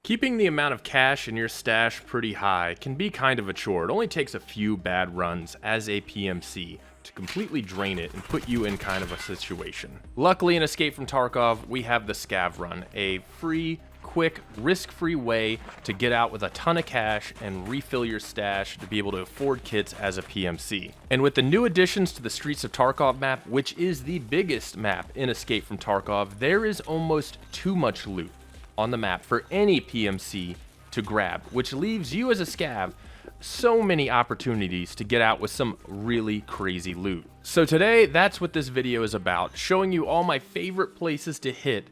Keeping the amount of cash in your stash pretty high can be kind of a chore. It only takes a few bad runs as a PMC to completely drain it and put you in kind of a situation. Luckily, in Escape from Tarkov, we have the Scav run, a free, quick, risk-free way to get out with a ton of cash and refill your stash to be able to afford kits as a PMC. And with the new additions to the Streets of Tarkov map, which is the biggest map in Escape from Tarkov, there is almost too much loot on the map for any PMC to grab, which leaves you as a scav so many opportunities to get out with some really crazy loot. So today, that's what this video is about, showing you all my favorite places to hit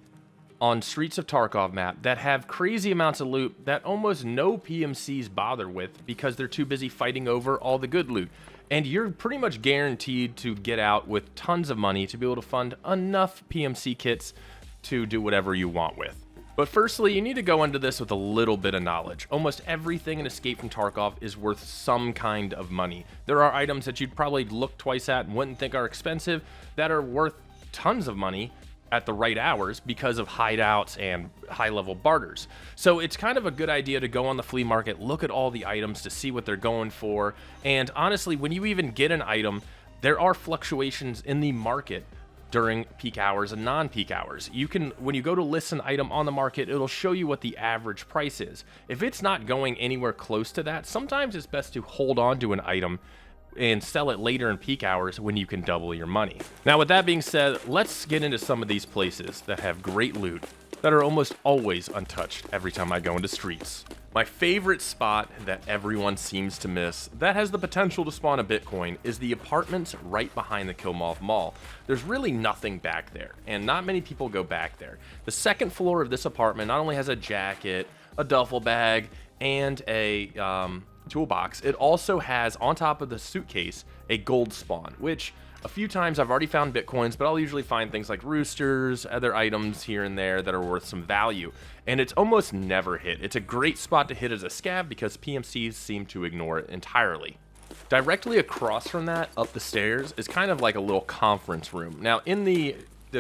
on Streets of Tarkov map that have crazy amounts of loot that almost no PMCs bother with because they're too busy fighting over all the good loot. And you're pretty much guaranteed to get out with tons of money to be able to fund enough PMC kits to do whatever you want with. But firstly, you need to go into this with a little bit of knowledge. Almost everything in Escape from Tarkov is worth some kind of money. There are items that you'd probably look twice at and wouldn't think are expensive that are worth tons of money at the right hours because of hideouts and high-level barters. So it's kind of a good idea to go on the flea market, look at all the items to see what they're going for, and honestly, when you even get an item, there are fluctuations in the market during peak hours and non-peak hours. You can, when you go to list an item on the market, it'll show you what the average price is. If it's not going anywhere close to that, sometimes it's best to hold on to an item and sell it later in peak hours when you can double your money. Now, with that being said, let's get into some of these places that have great loot that are almost always untouched every time I go into Streets. My favorite spot that everyone seems to miss that has the potential to spawn a Bitcoin is the apartments right behind the Kilmov Mall. There's really nothing back there, and not many people go back there. The second floor of this apartment not only has a jacket, a duffel bag, and a toolbox, it also has, on top of the suitcase, a gold spawn, which a few times I've already found Bitcoins, but I'll usually find things like roosters, other items here and there that are worth some value, and it's almost never hit. It's a great spot to hit as a scav because PMCs seem to ignore it entirely. Directly across from that, up the stairs, is kind of like a little conference room. Now, in the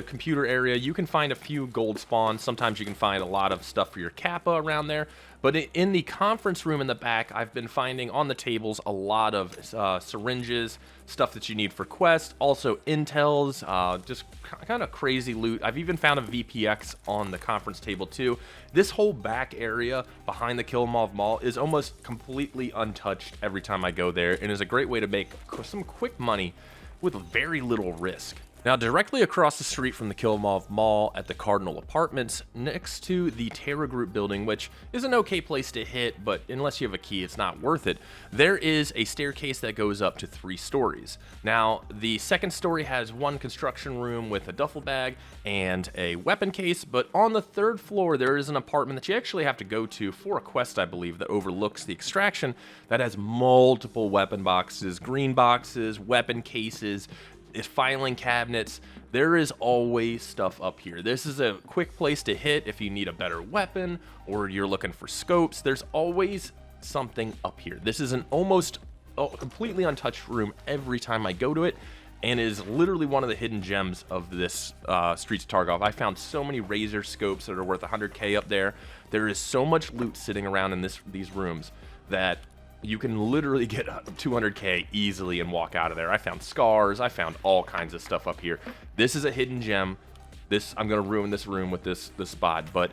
computer area, you can find a few gold spawns. Sometimes you can find a lot of stuff for your Kappa around there. But in the conference room in the back, I've been finding on the tables a lot of syringes, stuff that you need for quests, also intels, just kind of crazy loot. I've even found a VPX on the conference table too. This whole back area behind the Kilmov Mall is almost completely untouched every time I go there, and is a great way to make some quick money with very little risk. Now, directly across the street from the Kilmov Mall at the Cardinal Apartments, next to the Terra Group building, which is an okay place to hit, but unless you have a key, it's not worth it, there is a staircase that goes up to 3 stories. Now, the second story has one construction room with a duffel bag and a weapon case, but on the 3rd floor, there is an apartment that you actually have to go to for a quest, I believe, that overlooks the extraction that has multiple weapon boxes, green boxes, weapon cases, filing cabinets. There is always stuff up here. This is a quick place to hit if you need a better weapon or you're looking for scopes. There's always something up here. This is an almost completely untouched room every time I go to it, and is literally one of the hidden gems of this Streets of Tarkov. I found so many razor scopes that are worth 100k up there. There is so much loot sitting around in these rooms that you can literally get 200k easily and walk out of there. I found scars, I found all kinds of stuff up here. This is a hidden gem. I'm gonna ruin this room with this spot, but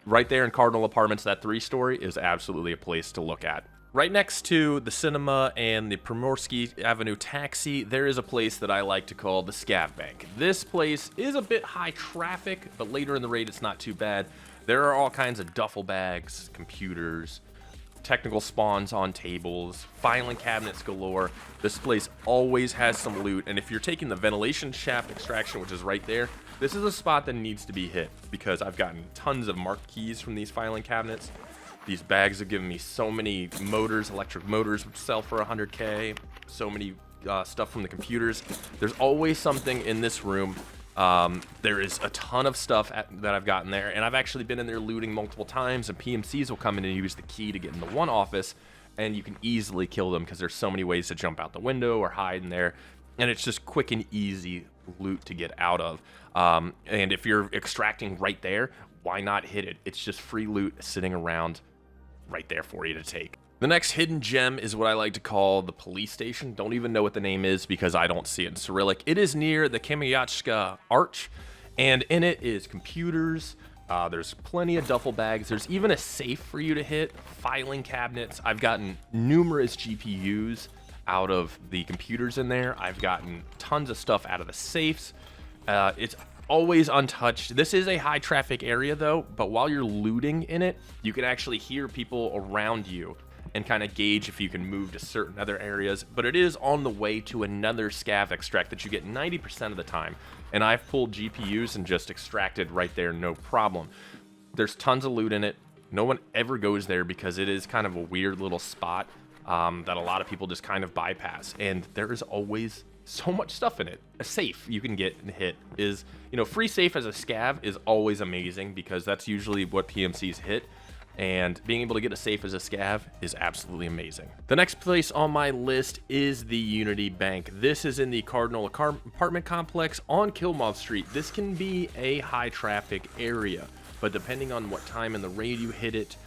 right there in Cardinal Apartments, that 3-story is absolutely a place to look at. Right next to the cinema and the Primorsky Avenue taxi, there is a place that I like to call the Scav Bank. This place is a bit high traffic, but later in the raid it's not too bad. There are all kinds of duffel bags, computers, technical spawns on tables, filing cabinets galore. This place always has some loot, and if you're taking the ventilation shaft extraction, which is right there, this is a spot that needs to be hit because I've gotten tons of marked keys from these filing cabinets. These bags have given me so many motors, electric motors, which sell for 100k, so many stuff from the computers. There's always something in this room. There is a ton of stuff that I've gotten there, and I've actually been in there looting multiple times, and PMCs will come in and use the key to get in the one office, and you can easily kill them because there's so many ways to jump out the window or hide in there, and it's just quick and easy loot to get out of. And if you're extracting right there, why not hit it? It's just free loot sitting around right there for you to take. The next hidden gem is what I like to call the police station. Don't even know what the name is because I don't see it in Cyrillic. It is near the Kamyatska Arch, and in it is computers. There's plenty of duffel bags. There's even a safe for you to hit, filing cabinets. I've gotten numerous GPUs out of the computers in there. I've gotten tons of stuff out of the safes. It's always untouched. This is a high traffic area though, but while you're looting in it, you can actually hear people around you and kind of gauge if you can move to certain other areas. But it is on the way to another scav extract that you get 90% of the time. And I've pulled GPUs and just extracted right there, no problem. There's tons of loot in it. No one ever goes there because it is kind of a weird little spot that a lot of people just kind of bypass. And there is always so much stuff in it. A safe you can get and hit is, you know, free safe as a scav is always amazing because that's usually what PMCs hit. And being able to get a safe as a scav is absolutely amazing. The next place on my list is the Unity Bank. This is in the Cardinal Apartment complex on Kilmov Street. This can be a high traffic area, but depending on what time in the raid you hit it,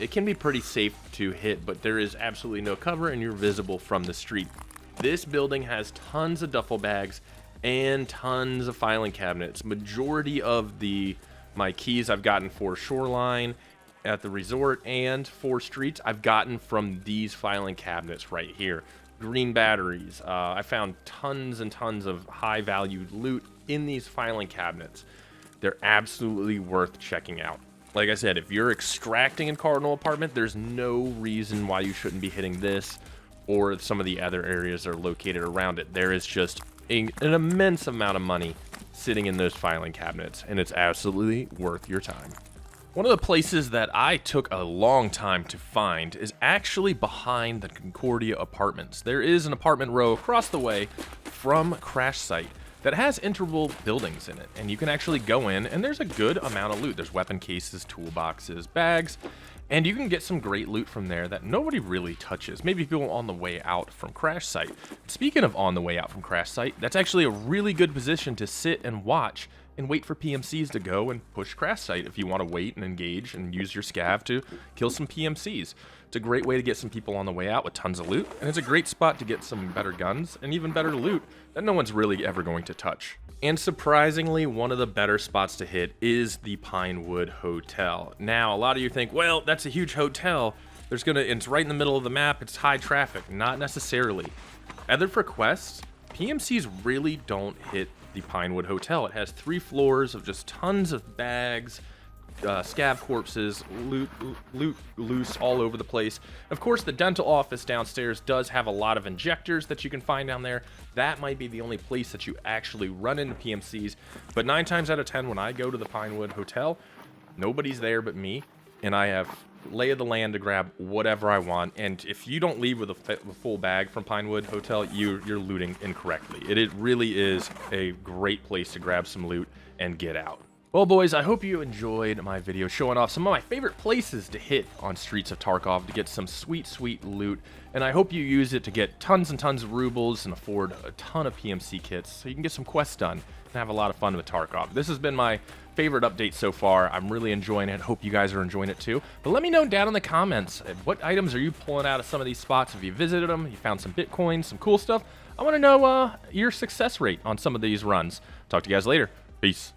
it can be pretty safe to hit, but there is absolutely no cover and you're visible from the street. This building has tons of duffel bags and tons of filing cabinets. Majority of my keys I've gotten for Shoreline, at the resort, and for streets I've gotten from these filing cabinets right here. Green batteries. I found tons and tons of high valued loot in these filing cabinets. They're absolutely worth checking out. Like I said, if you're extracting in Cardinal Apartment, there's no reason why you shouldn't be hitting this or some of the other areas that are located around it. There is just an immense amount of money sitting in those filing cabinets, and it's absolutely worth your time. One of the places that I took a long time to find is actually behind the Concordia Apartments. There is an apartment row across the way from Crash Site that has interval buildings in it, and you can actually go in and there's a good amount of loot. There's weapon cases, toolboxes, bags, and you can get some great loot from there that nobody really touches. Maybe people on the way out from Crash Site. Speaking of on the way out from Crash Site, that's actually a really good position to sit and watch and wait for PMCs to go and push Crash Site if you want to wait and engage and use your scav to kill some PMCs. It's a great way to get some people on the way out with tons of loot, and it's a great spot to get some better guns and even better loot that no one's really ever going to touch. And surprisingly, one of the better spots to hit is the Pinewood Hotel. Now, a lot of you think, well, that's a huge hotel. It's right in the middle of the map. It's high traffic. Not necessarily. Other for quests, PMCs really don't hit the Pinewood Hotel. It has 3 floors of just tons of bags, scav corpses, loot loose all over the place. Of course, the dental office downstairs does have a lot of injectors that you can find down there. That might be the only place that you actually run into PMCs, but 9 times out of 10 when I go to the Pinewood Hotel, nobody's there but me, and I have lay of the land to grab whatever I want. And if you don't leave with a full bag from Pinewood Hotel, you're looting incorrectly. It really is a great place to grab some loot and get out. Well, boys, I hope you enjoyed my video showing off some of my favorite places to hit on Streets of Tarkov to get some sweet, sweet loot. And I hope you use it to get tons and tons of rubles and afford a ton of PMC kits so you can get some quests done and have a lot of fun with Tarkov. This has been my favorite update so far. I'm really enjoying it. Hope you guys are enjoying it too. But let me know down in the comments, what items are you pulling out of some of these spots? Have you visited them? You found some Bitcoin, some cool stuff? I want to know your success rate on some of these runs. Talk to you guys later. Peace.